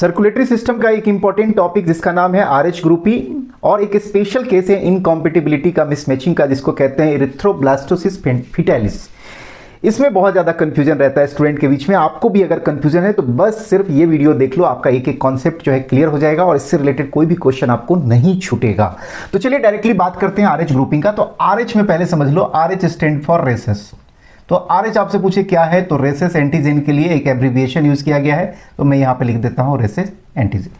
Circulatory system का एक important topic जिसका नाम है आरएच ग्रुपिंग और एक स्पेशल केस है इनकॉम्पिटिबिलिटी का, मिसमैचिंग का, जिसको कहते हैं इरिथ्रोब्लास्टोसिस फिटालिस। इसमें बहुत ज़्यादा कंफ्यूजन रहता है स्टूडेंट के बीच में। आपको भी अगर कंफ्यूजन है तो बस सिर्फ ये वीडियो देख लो, आपका एक एक कॉन्सेप्ट जो है क्लियर हो जाएगा और इससे रिलेटेड कोई भी क्वेश्चन आपको नहीं छूटेगा। तो चलिए डायरेक्टली बात करते हैं आरएच ग्रुपिंग का। तो आरएच में पहले समझ लो, आरएच स्टैंड फॉर रेसेस। तो आरएच आपसे पूछे क्या है, तो रेसेस एंटीजन के लिए एक एब्रिविएशन यूज किया गया है, तो मैं यहाँ पे लिख देता हूँ रेसेस एंटीजन।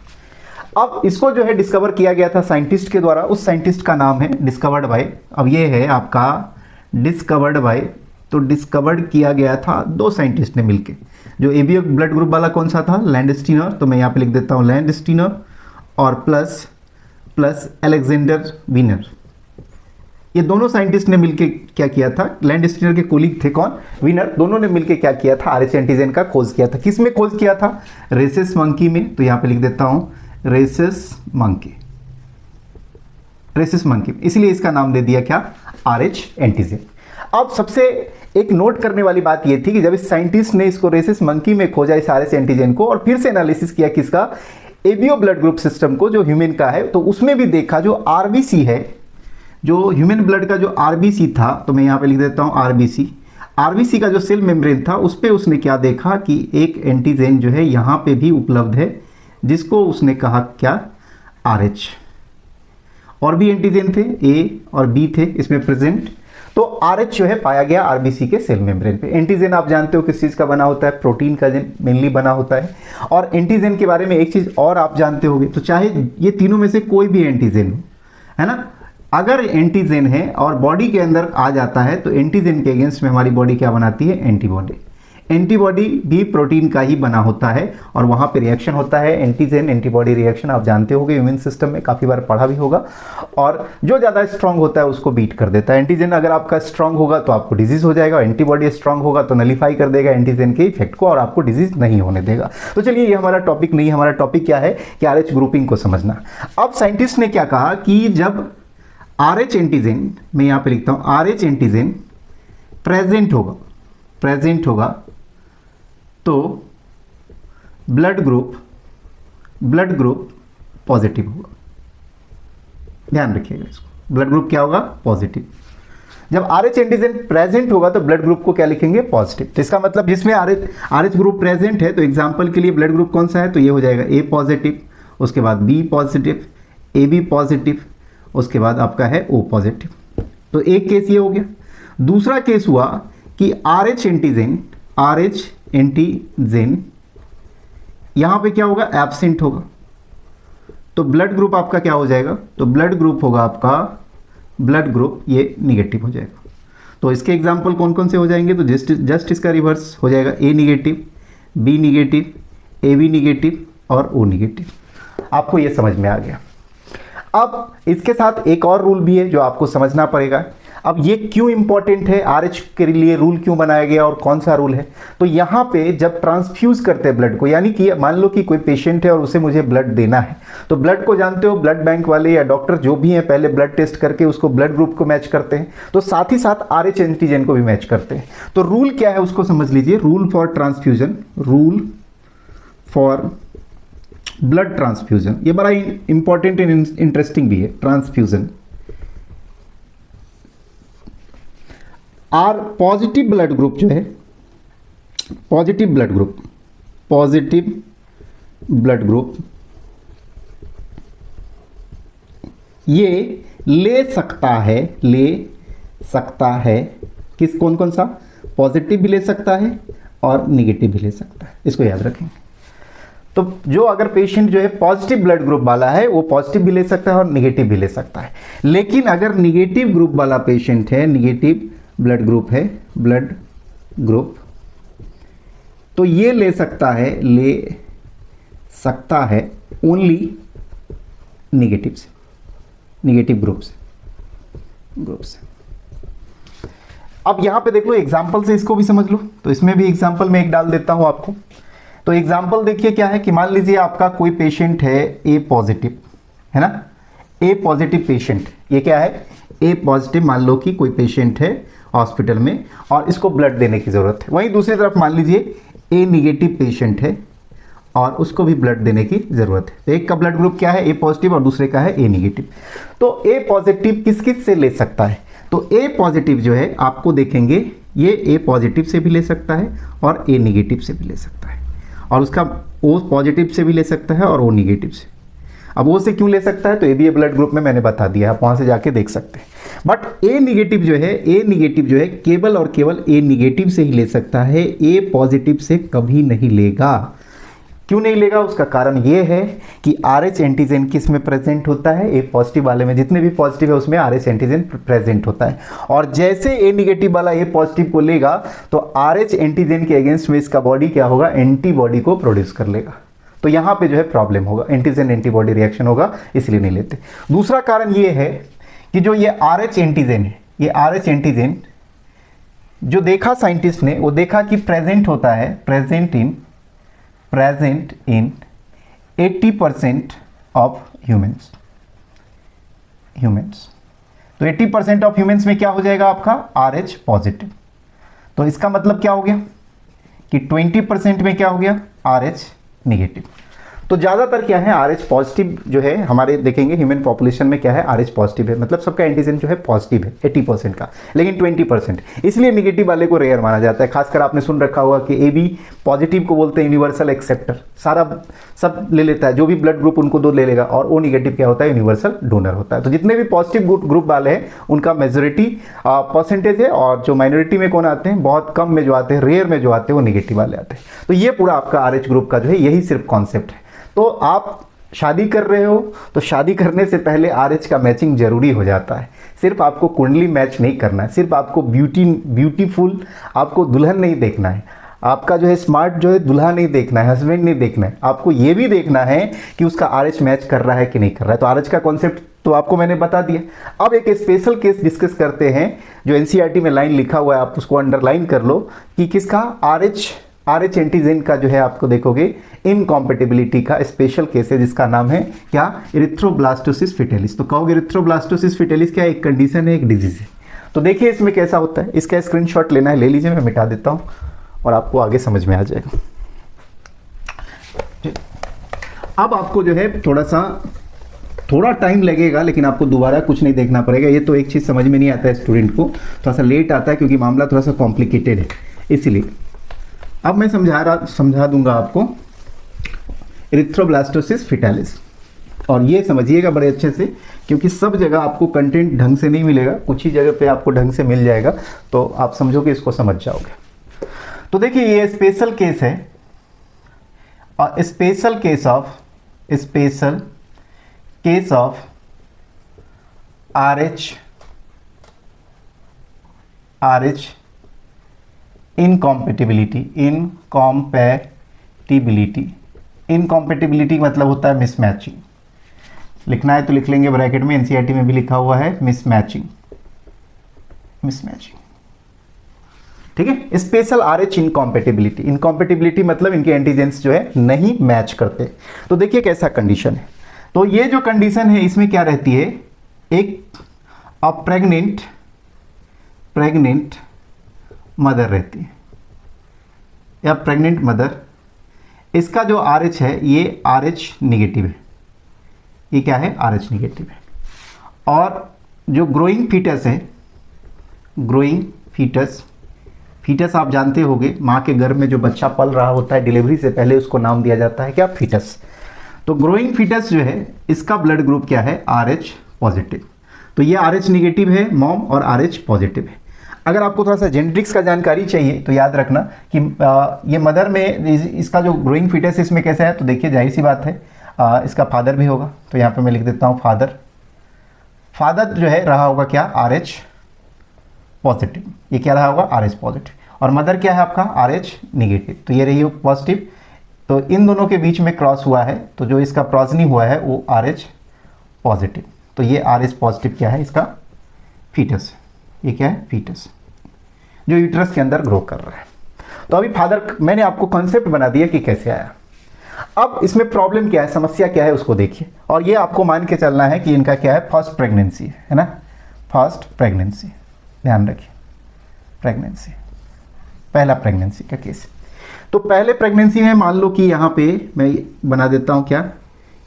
अब इसको जो है डिस्कवर किया गया था साइंटिस्ट के द्वारा, उस साइंटिस्ट का नाम है डिस्कवर्ड बाय, अब ये है आपका डिस्कवर्ड बाय। तो डिस्कवर्ड किया गया था दो साइंटिस्ट ने मिलके। जो एबीओ ब्लड ग्रुप वाला कौन सा था, लैंडस्टीनर, तो मैं यहाँ पे लिख देता हूँ लैंडस्टीनर, और प्लस अलेक्जेंडर वीनर। ये दोनों साइंटिस्ट ने मिलके क्या किया था, लैंडस्टीनर के कोलीग थे कौन, वीनर, दोनों ने मिलके क्या किया था, आरएच एंटीजन का खोज किया था। किस में खोज किया था, रेसेस मंकी में, तो यहाँ पे लिख देता हूँ रेसेस मंकी, रेसेस मंकी, इसलिए इसका नाम दे दिया क्या, आरएच एंटीजन। अब सबसे एक नोट करने वाली बात ये थी कि जब इस साइंटिस्ट ने इसको रेसेस मंकी में खोजा इस आरएच एंटीजन को, और फिर से एनालिसिस किया किसका, एबीओ ब्लड ग्रुप सिस्टम को, जो ह्यूमन का है, तो उसमें भी देखा जो आरबीसी है, जो ह्यूमन ब्लड का जो आरबीसी था, तो मैं यहाँ पे लिख देता हूँ आरबीसी का जो सेल मेम्ब्रेन था, उस पे उसने क्या देखा कि एक एंटीजन जो है यहाँ पे भी उपलब्ध है, जिसको उसने कहा क्या, आरएच। और भी एंटीजन थे, ए और बी थे इसमें प्रेजेंट, तो आरएच जो है पाया गया आरबीसी के सेल मेम्ब्रेन पे। एंटीजन आप जानते हो किस चीज़ का बना होता है, प्रोटीन का मेनली बना होता है। और एंटीजन के बारे में एक चीज़ और आप जानते होंगे, तो चाहे ये तीनों में से कोई भी एंटीजन हो, है ना, अगर एंटीजन है और बॉडी के अंदर आ जाता है तो एंटीजन के अगेंस्ट में हमारी बॉडी क्या बनाती है, एंटीबॉडी। एंटीबॉडी भी प्रोटीन का ही बना होता है और वहाँ पे रिएक्शन होता है, एंटीजन एंटीबॉडी रिएक्शन, आप जानते होंगे इम्यून सिस्टम में काफ़ी बार पढ़ा भी होगा। और जो ज़्यादा स्ट्रांग होता है उसको बीट कर देता है। एंटीजन अगर आपका स्ट्रांग होगा तो आपको डिजीज हो जाएगा, एंटीबॉडी स्ट्रांग होगा तो नलीफाई कर देगा एंटीजन के इफेक्ट को और आपको डिजीज नहीं होने देगा। तो चलिए ये हमारा टॉपिक नहीं, हमारा टॉपिक क्या है कि आरएच ग्रुपिंग को समझना। अब साइंटिस्ट ने क्या कहा कि जब आरएच एंटीजन, मैं यहाँ पे लिखता हूँ आरएच एंटीजन प्रेजेंट होगा तो ब्लड ग्रुप पॉजिटिव होगा। ध्यान रखिएगा इसको, ब्लड ग्रुप क्या होगा, पॉजिटिव। जब आरएच एंटीजन प्रेजेंट होगा तो ब्लड ग्रुप को क्या लिखेंगे, पॉजिटिव। तो इसका मतलब जिसमें आरएच ग्रुप प्रेजेंट है, तो एग्जांपल के लिए ब्लड ग्रुप कौन सा है, तो ये हो जाएगा ए पॉजिटिव, उसके बाद B positive, A B positive, उसके बाद आपका है ओ पॉजिटिव। तो एक केस ये हो गया। दूसरा केस हुआ कि आरएच एंटीजन यहां पे क्या होगा, एब्सेंट होगा, तो ब्लड ग्रुप आपका क्या हो जाएगा, तो ब्लड ग्रुप होगा आपका, ब्लड ग्रुप ये निगेटिव हो जाएगा। तो इसके एग्जांपल कौन कौन से हो जाएंगे, तो जस्ट इसका रिवर्स हो जाएगा, A negative, B negative, A B negative और ओ निगेटिव। आपको ये समझ में आ गया। अब इसके साथ एक और रूल भी है जो आपको समझना पड़ेगा। अब ये क्यों इंपॉर्टेंट है, आरएच के लिए रूल क्यों बनाया गया और कौन सा रूल है, तो यहाँ पे जब ट्रांसफ्यूज करते हैं ब्लड को, यानी कि मान लो कि कोई पेशेंट है और उसे मुझे ब्लड देना है, तो ब्लड को जानते हो ब्लड बैंक वाले या डॉक्टर जो भी हैं पहले ब्लड टेस्ट करके उसको ब्लड ग्रुप को मैच करते हैं, तो साथ ही साथ आरएच एंटीजन को भी मैच करते हैं। तो रूल क्या है उसको समझ लीजिए, rule for transfusion, rule for blood transfusion, ये बड़ा इंपॉर्टेंट एंड इंटरेस्टिंग भी है। Transfusion R positive blood group जो है, पॉजिटिव ब्लड ग्रुप ये ले सकता है किस, कौन कौन सा, पॉजिटिव भी ले सकता है और निगेटिव भी ले सकता है, इसको याद रखेंगे। तो जो अगर पेशेंट जो है पॉजिटिव ब्लड ग्रुप वाला है वो पॉजिटिव भी ले सकता है और निगेटिव भी ले सकता है। लेकिन अगर निगेटिव ग्रुप वाला पेशेंट है, निगेटिव ब्लड ग्रुप, तो ये ले सकता है ओनली निगेटिव से, निगेटिव ग्रुप से। अब यहां पे देख लो एग्जांपल से इसको भी समझ लो, तो इसमें भी एग्जांपल में एक डाल देता हूं आपको। तो एग्जाम्पल देखिए क्या है कि मान लीजिए आपका कोई पेशेंट है ए पॉजिटिव, है ना, ए पॉजिटिव पेशेंट, ये क्या है, ए पॉजिटिव, मान लो कि कोई पेशेंट है हॉस्पिटल में और इसको ब्लड देने की जरूरत है। वहीं दूसरी तरफ मान लीजिए ए निगेटिव पेशेंट है और उसको भी ब्लड देने की ज़रूरत है। तो एक का ब्लड ग्रुप क्या है, ए पॉजिटिव, और दूसरे का है ए निगेटिव। तो ए पॉजिटिव किस किस से ले सकता है, तो ए पॉजिटिव जो है आपको देखेंगे ये ए पॉजिटिव से भी ले सकता है और ए निगेटिव से भी ले सकता है, और उसका ओ पॉजिटिव से भी ले सकता है और ओ निगेटिव से। अब ओ से क्यों ले सकता है, तो A B A blood group में मैंने बता दिया, आप वहाँ से जाके देख सकते हैं। बट ए निगेटिव जो है, ए निगेटिव जो है केवल और केवल ए निगेटिव से ही ले सकता है, ए पॉजिटिव से कभी नहीं लेगा। क्यों नहीं लेगा, उसका कारण ये है कि RH एंटीजन किस में प्रेजेंट होता है, ए पॉजिटिव वाले में। जितने भी पॉजिटिव है उसमें RH एंटीजन प्रेजेंट होता है, और जैसे ए निगेटिव वाला ए पॉजिटिव को लेगा तो RH एंटीजन के अगेंस्ट में इसका बॉडी क्या होगा, एंटीबॉडी को प्रोड्यूस कर लेगा। तो यहाँ पे जो है प्रॉब्लम होगा, एंटीजन एंटीबॉडी रिएक्शन होगा, इसलिए नहीं लेते। दूसरा कारण ये है कि जो ये RH एंटीजन है, ये RH एंटीजन जो देखा साइंटिस्ट ने, वो देखा कि प्रेजेंट होता है, प्रेजेंट इन 80% ऑफ ह्यूमंस। तो 80% ऑफ ह्यूमंस में क्या हो जाएगा आपका, RH पॉजिटिव। तो इसका मतलब क्या हो गया कि 20% में क्या हो गया, RH निगेटिव। तो ज़्यादातर क्या है, RH पॉजिटिव जो है हमारे देखेंगे ह्यूमन पॉपुलेशन में क्या है, RH पॉजिटिव है, मतलब सबका एंटीजन जो है पॉजिटिव है 80% का, लेकिन 20%, इसलिए निगेटिव वाले को रेयर माना जाता है। खासकर आपने सुन रखा होगा कि AB पॉजिटिव को बोलते हैं यूनिवर्सल एक्सेप्टर, सारा सब ले लेता है, जो भी ब्लड ग्रुप उनको दो ले लेगा, और O निगेटिव क्या होता है, यूनिवर्सल डोनर होता है। तो जितने भी पॉजिटिव ग्रुप वाले हैं उनका मेजोरिटी परसेंटेज है, और जो माइनॉरिटी में कौन आते हैं, बहुत कम में जो आते हैं, रेयर में जो आते हैं वो निगेटिव वाले आते हैं। तो ये पूरा आपका RH ग्रुप का जो है यही सिर्फ कॉन्सेप्ट है। तो आप शादी कर रहे हो तो शादी करने से पहले RH का मैचिंग जरूरी हो जाता है। सिर्फ आपको कुंडली मैच नहीं करना है, सिर्फ आपको ब्यूटीफुल आपको दुल्हन नहीं देखना है, आपका जो है स्मार्ट जो है दूल्हा नहीं देखना है, हस्बैंड नहीं देखना है, आपको ये भी देखना है कि उसका RH मैच कर रहा है कि नहीं कर रहा है। तो RH का कॉन्सेप्ट तो आपको मैंने बता दिया। अब एक स्पेशल केस डिस्कस करते हैं, जो NCERT में लाइन लिखा हुआ है, आप उसको अंडरलाइन कर लो कि किसका, RH एंटीजन का जो है आपको देखोगे इनकॉम्पेटिबिलिटी का स्पेशल केस है, जिसका नाम है क्या, इरिथ्रोब्लास्टोसिस फिटेलिस। तो कहोगे इरिथ्रोब्लास्टोसिस फिटेलिस क्या, एक कंडीशन है, एक डिजीज है। तो देखिए इसमें कैसा होता है, इसका स्क्रीनशॉट लेना है, ले लीजिए, मैं मिटा देता हूँ और आपको आगे समझ में आ जाएगा। अब आपको जो है थोड़ा टाइम लगेगा, लेकिन आपको दोबारा कुछ नहीं देखना पड़ेगा। ये तो एक चीज़ समझ में नहीं आता है स्टूडेंट को, थोड़ा सा लेट आता है क्योंकि मामला थोड़ा सा कॉम्प्लिकेटेड है, इसलिए अब मैं समझा दूंगा आपको इरिथ्रोब्लास्टोसिस फिटालिस। और ये समझिएगा बड़े अच्छे से, क्योंकि सब जगह आपको कंटेंट ढंग से नहीं मिलेगा, कुछ ही जगह पे आपको ढंग से मिल जाएगा, तो आप समझोगे, इसको समझ जाओगे। तो देखिए ये स्पेशल केस है, और special case of RH incompatibility मतलब होता है मिसमैचिंग। लिखना है तो लिख लेंगे ब्रैकेट में, NCERT में भी लिखा हुआ है मिसमैचिंग, ठीक है। स्पेशल RH इनकॉम्पेटिबिलिटी मतलब इनके एंटीजेंस जो है नहीं मैच करते। तो देखिए कैसा कंडीशन है, तो ये जो कंडीशन है इसमें क्या रहती है, एक प्रेग्नेंट मदर रहती है, या प्रेग्नेंट मदर, इसका जो RH है ये RH निगेटिव है, ये क्या है, RH निगेटिव है। और जो ग्रोइंग फीटस आप जानते होंगे, माँ के गर्भ में जो बच्चा पल रहा होता है डिलीवरी से पहले, उसको नाम दिया जाता है क्या, फीटस। तो ग्रोइंग फीटस जो है इसका ब्लड ग्रुप क्या है, RH पॉजिटिव। तो ये RH निगेटिव है मॉम और RH पॉजिटिव है। अगर आपको थोड़ा सा जेनेटिक्स का जानकारी चाहिए तो याद रखना कि ये मदर में इसका जो ग्रोइंग फीटस इसमें कैसा है, तो देखिए जाहिर सी बात है इसका फादर भी होगा। तो यहाँ पे मैं लिख देता हूँ फादर जो है रहा होगा क्या, RH पॉजिटिव। ये क्या रहा होगा, RH पॉजिटिव। और मदर क्या है आपका, RH निगेटिव। तो ये रही हो पॉजिटिव। तो इन दोनों के बीच में क्रॉस हुआ है, तो जो इसका प्रोजनी हुआ है वो RH पॉजिटिव। तो ये RH पॉजिटिव क्या है, इसका फीटस। ये क्या है, फीटस, जो यूट्रस के अंदर ग्रो कर रहा है। तो अभी फादर मैंने आपको कॉन्सेप्ट बना दिया कि कैसे आया। अब इसमें प्रॉब्लम क्या है, समस्या क्या है, उसको देखिए। और ये आपको मान के चलना है कि इनका क्या है, फर्स्ट प्रेगनेंसी है ना, फर्स्ट प्रेगनेंसी, ध्यान रखिए, प्रेगनेंसी, पहला प्रेगनेंसी का केस। तो पहले प्रेगनेंसी में मान लो कि यहाँ पे मैं बना देता हूँ क्या,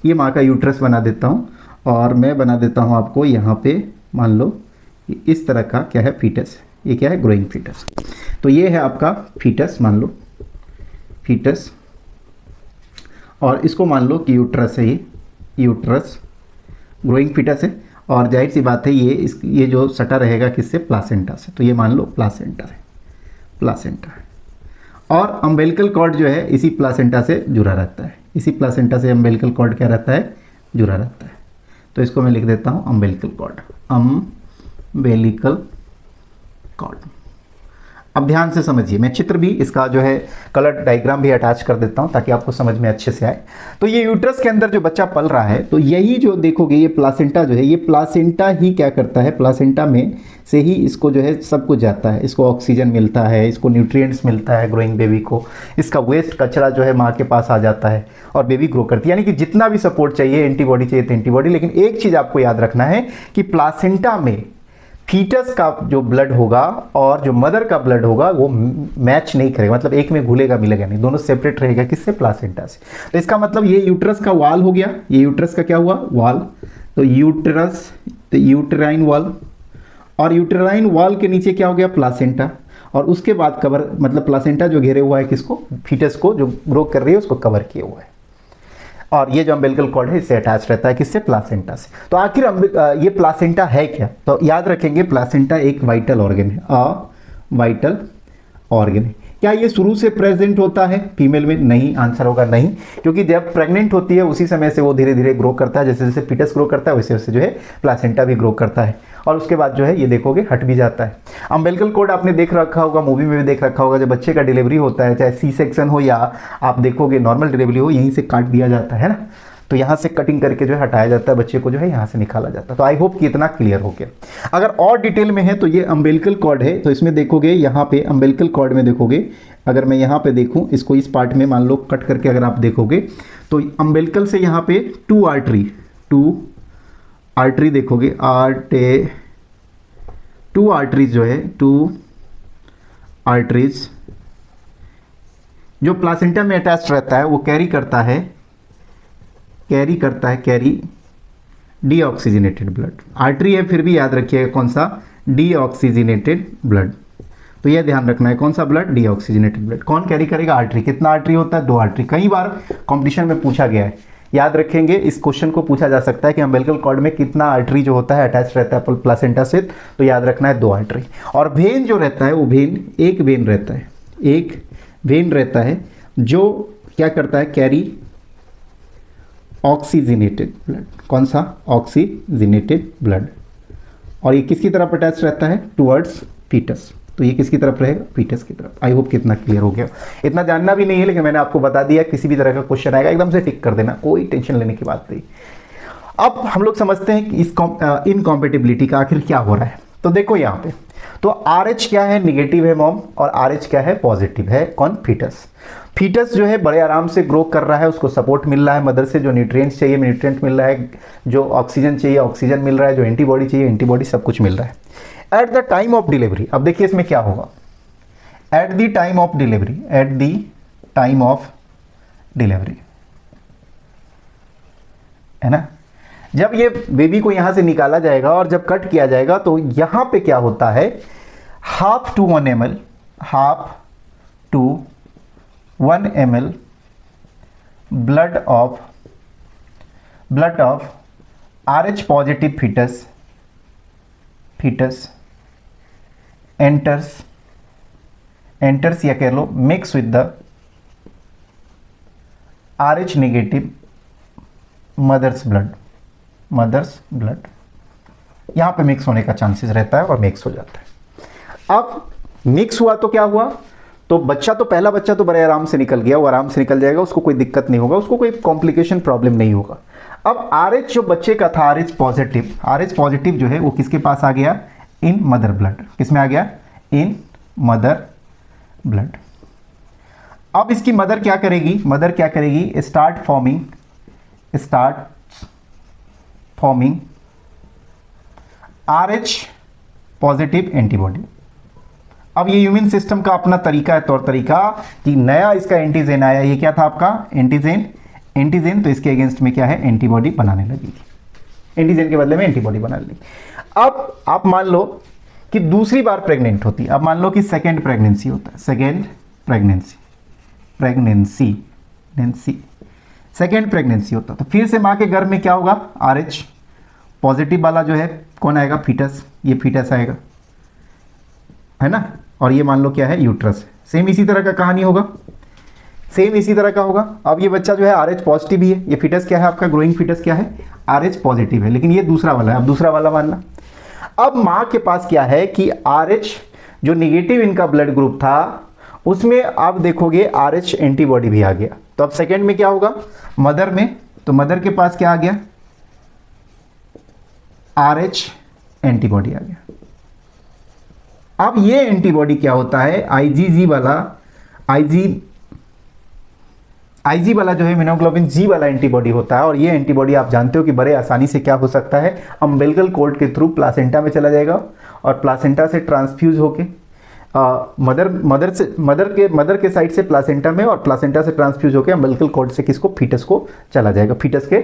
ये माँ का यूट्रस बना देता हूँ और मैं बना देता हूँ आपको यहाँ पे मान लो इस तरह का क्या है फीटस, ये क्या है ग्रोइंग फीटस। तो ये है आपका फीटस, मान लो फीटस, और इसको मान लो कि यूट्रस है, ये यूट्रस ग्रोइंग फीटस है, और जाहिर सी बात है ये जो सटा रहेगा किससे, प्लासेंटा से। तो ये मान लो प्लासेंटा है, प्लासेंटा है, और अम्बिलिकल कॉर्ड जो है इसी प्लासेंटा से जुड़ा रहता है, इसी प्लासेंटा से अम्बिलिकल कॉर्ड क्या रहता है, जुड़ा रहता है। तो इसको मैं लिख देता हूँ अम्बिलिकल कॉर्ड, अम्बिलिकल कॉर्ड। अब ध्यान से समझिए, मैं चित्र भी इसका जो है कलर डायग्राम भी अटैच कर देता हूं ताकि आपको समझ में अच्छे से आए। तो ये यूट्रस के अंदर जो बच्चा पल रहा है, तो यही जो देखोगे ये प्लासेंटा जो है, ये प्लासेंटा ही क्या करता है, प्लासेंटा में से ही इसको जो है सब कुछ जाता है, इसको ऑक्सीजन मिलता है, इसको न्यूट्रिएंट्स मिलता है ग्रोइंग बेबी को, इसका वेस्ट कचरा जो है माँ के पास आ जाता है और बेबी ग्रो करती है। यानी कि जितना भी सपोर्ट चाहिए, एंटीबॉडी चाहिए तो एंटीबॉडी। लेकिन एक चीज़ आपको याद रखना है कि प्लासेंटा में फीटस का जो ब्लड होगा और जो मदर का ब्लड होगा वो मैच नहीं करेगा, मतलब एक में घुलेगा मिलेगा नहीं, दोनों सेपरेट रहेगा किससे, प्लासेंटा से। तो इसका मतलब ये यूट्रस का वॉल हो गया, ये यूट्रस का क्या हुआ, वॉल। तो यूट्रस, तो यूटेराइन वॉल, और यूटेराइन वॉल के नीचे क्या हो गया, प्लासेंटा, और उसके बाद कवर, मतलब प्लासेंटा जो घेरे हुआ है किसको, फीटस को जो ग्रो कर रही है उसको कवर किए हुआ है। और ये जो अम्बिलिकल कॉर्ड है इससे अटैच रहता है किससे, प्लासेंटा से। तो आखिर ये प्लासेंटा है क्या, तो याद रखेंगे प्लासेंटा एक वाइटल ऑर्गन है, वाइटल ऑर्गन है। क्या ये शुरू से प्रेजेंट होता है फीमेल में, नहीं, आंसर होगा नहीं, क्योंकि जब प्रेग्नेंट होती है उसी समय से वो धीरे धीरे ग्रो करता है, जैसे जैसे फीटस ग्रो करता है वैसे वैसे जो है प्लासेंटा भी ग्रो करता है, और उसके बाद जो है ये देखोगे हट भी जाता है। अम्बिलिकल कॉर्ड आपने देख रखा होगा, मूवी में भी देख रखा होगा, जब बच्चे का डिलीवरी होता है, चाहे सी सेक्शन हो या आप देखोगे नॉर्मल डिलीवरी हो, यहीं से काट दिया जाता है ना, तो यहाँ से कटिंग करके जो है हटाया जाता है, बच्चे को जो है यहाँ से निकाला जाता है। तो आई होप कि इतना क्लियर हो गया। अगर और डिटेल में है तो ये अम्बिलिकल कॉर्ड है, तो इसमें देखोगे यहाँ पे अम्बिलिकल कॉर्ड में देखोगे, अगर मैं यहाँ पे देखूँ इसको इस पार्ट में मान लो कट करके अगर आप देखोगे तो अम्बिलिकल से यहाँ पे टू आर्टरी देखोगे, टू आर्टरीज जो है, टू आर्टरीज जो प्लासेंटा में अटैच रहता है वो कैरी करता है डीऑक्सीजनेटेड ब्लड। आर्टरी है फिर भी याद रखिएगा कौन सा, डीऑक्सीजनेटेड ब्लड। तो यह ध्यान रखना है कौन सा ब्लड, डीऑक्सीजनेटेड ब्लड। कौन कैरी करेगा, आर्टरी। कितना आर्टरी होता है, 2 आर्टरी। कई बार कंपटीशन में पूछा गया है, याद रखेंगे इस क्वेश्चन को पूछा जा सकता है कि अम्बिलिकल कॉर्ड में कितना आर्टरी जो होता है अटैच रहता है प्लासेंटा से, तो याद रखना है 2 आर्टरी। और वेन जो रहता है वो एक वेन रहता है जो क्या करता है, कैरी ऑक्सीजनेटेड ब्लड। कौन सा, ऑक्सीजनेटेड ब्लड। और ये किसकी तरफ अटैच रहता है, टुवर्ड्स फीटस। तो ये किसकी तरफ रहेगा, फीटस की तरफ। आई होप कितना क्लियर हो गया। इतना जानना भी नहीं है लेकिन मैंने आपको बता दिया, किसी भी तरह का क्वेश्चन आएगा एकदम से टिक कर देना, कोई टेंशन लेने की बात नहीं। अब हम लोग समझते हैं कि इस इनकॉम्पेटिबिलिटी का आखिर क्या हो रहा है। तो देखो यहाँ पे, तो RH क्या है, निगेटिव है मॉम, और RH क्या है, पॉजिटिव है। कौन, फीटस। फीटस जो है बड़े आराम से ग्रो कर रहा है, उसको सपोर्ट मिल रहा है मदर से, जो न्यूट्रिएंट्स चाहिए न्यूट्रिएंट मिल रहा है, जो ऑक्सीजन चाहिए ऑक्सीजन मिल रहा है, जो एंटीबॉडी चाहिए एंटीबॉडी, सब कुछ मिल रहा है। At the time of delivery, अब देखिए इसमें क्या होगा, at the time of delivery, है ना, जब ये बेबी को यहां से निकाला जाएगा और जब कट किया जाएगा तो यहां पे क्या होता है, 1/2 to 1 ml blood of RH positive fetus enters या कह लो mix with the RH negative mother's blood, यहां पे मिक्स होने का चांसेस रहता है और मिक्स हो जाता है। अब मिक्स हुआ तो क्या हुआ, तो बच्चा तो पहला बच्चा तो बड़े आराम से निकल गया, वो आराम से निकल जाएगा, उसको कोई दिक्कत नहीं होगा, उसको कोई कॉम्प्लिकेशन प्रॉब्लम नहीं होगा। अब RH जो बच्चे का था, RH पॉजिटिव जो है वो किसके पास आ गया, इन मदर ब्लड। किस में आ गया, इन मदर ब्लड। अब इसकी मदर क्या करेगी, start forming RH positive antibody, अब ये इम्यून सिस्टम का अपना तरीका है, तौर तरीका, कि नया इसका एंटीजन आया, ये क्या था आपका एंटीजन, तो इसके अगेंस्ट में क्या है, एंटीबॉडी बनाने लगेगी, एंटीजन के बदले में एंटीबॉडी बना लेगी। अब आप मान लो कि दूसरी बार प्रेग्नेंट होती है, अब मान लो कि सेकेंड प्रेगनेंसी होता है, सेकेंड प्रेगनेंसी होता है, तो फिर से माँ के गर्भ में क्या होगा, RH पॉजिटिव वाला जो है कौन आएगा, फीटस, ये फीटस आएगा, है ना, और ये मान लो क्या है, यूट्रस। सेम इसी तरह का कहानी होगा, सेम इसी तरह का होगा। अब ये बच्चा जो है RH पॉजिटिव ही है, ये फीटस क्या है आपका, ग्रोइंग फीटस क्या है, RH पॉजिटिव है, लेकिन ये दूसरा वाला है, अब दूसरा वाला मानना। अब माँ के पास क्या है कि RH जो निगेटिव इनका ब्लड ग्रुप था उसमें आप देखोगे RH एंटीबॉडी भी आ गया, तो अब सेकेंड में क्या होगा, मदर में, तो मदर के पास क्या आ गया, RH एंटीबॉडी आ गया। अब ये एंटीबॉडी क्या होता है, IgG वाला जो है इम्यूनोग्लोबिन G वाला एंटीबॉडी होता है, और ये एंटीबॉडी आप जानते हो कि बड़े आसानी से क्या हो सकता है, अम्बिलिकल कॉर्ड के थ्रू प्लासेंटा में चला जाएगा, और प्लासेंटा से ट्रांसफ्यूज होके मदर के साइड से प्लासेंटा में, और प्लासेंटा से ट्रांसफ्यूज होकर अम्बिलिकल कॉर्ड से किसको, फीटस को चला जाएगा, फीटस के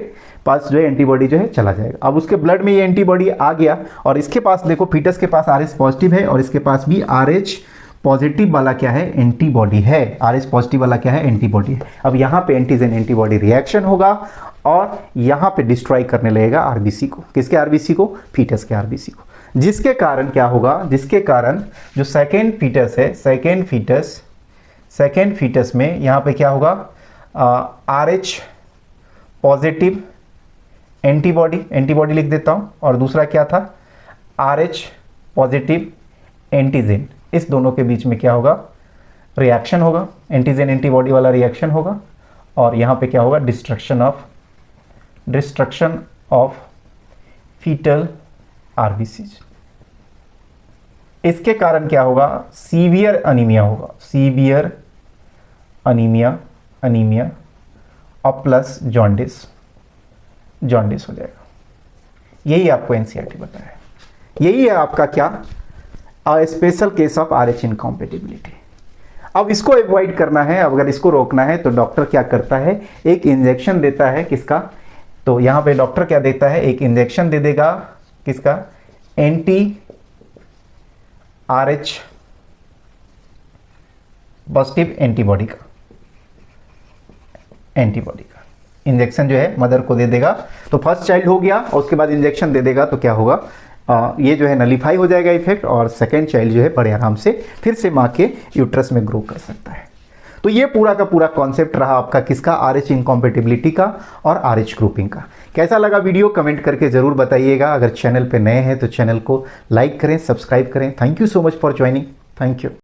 पास जो है एंटीबॉडी जो है चला जाएगा। अब उसके ब्लड में ये एंटीबॉडी आ गया, और इसके पास देखो फीटस के पास RH पॉजिटिव है, और इसके पास भी RH पॉजिटिव वाला क्या है, एंटीबॉडी है, RH पॉजिटिव वाला क्या है, एंटीबॉडी है। अब यहाँ पे एंटीजन एंटीबॉडी रिएक्शन होगा, और यहाँ पे डिस्ट्रॉय करने लगेगा RBC को, किसके RBC को, फीटस के RBC को, जिसके कारण क्या होगा, जिसके कारण जो सेकेंड फीटस है, सेकेंड फीटस में यहाँ पे क्या होगा, RH पॉजिटिव एंटीबॉडी लिख देता हूँ, और दूसरा क्या था, RH पॉजिटिव एंटीजन, इस दोनों के बीच में क्या होगा, रिएक्शन होगा, एंटीजन एंटीबॉडी वाला रिएक्शन होगा, और यहाँ पे क्या होगा, डिस्ट्रक्शन ऑफ फीटल RBCs। इसके कारण क्या होगा, सीवियर अनीमिया होगा, सीवियर अनीमिया और प्लस जॉन्डिस हो जाएगा। यही आपको NCERT बताया है, यही है आपका क्या, special case of RH incompatibility. अब इसको अवॉइड करना है, अगर इसको रोकना है तो डॉक्टर क्या करता है, एक इंजेक्शन देता है, किसका, तो यहाँ पे डॉक्टर क्या देता है, एक इंजेक्शन दे देगा, किसका, RH पॉजिटिव एंटीबॉडी का इंजेक्शन जो है मदर को दे देगा, तो फर्स्ट चाइल्ड हो गया, और उसके बाद इंजेक्शन दे देगा, तो क्या होगा, ये जो है नलीफाई हो जाएगा इफेक्ट, और सेकेंड चाइल्ड जो है बड़े आराम से फिर से माँ के यूट्रस में ग्रो कर सकता है। तो ये पूरा का पूरा कॉन्सेप्ट रहा आपका किसका, RH इनकॉम्पेटिबिलिटी का और RH ग्रुपिंग का। कैसा लगा वीडियो, कमेंट करके ज़रूर बताइएगा। अगर चैनल पे नए हैं तो चैनल को लाइक करें, सब्सक्राइब करें। Thank you so much for joining, thank you.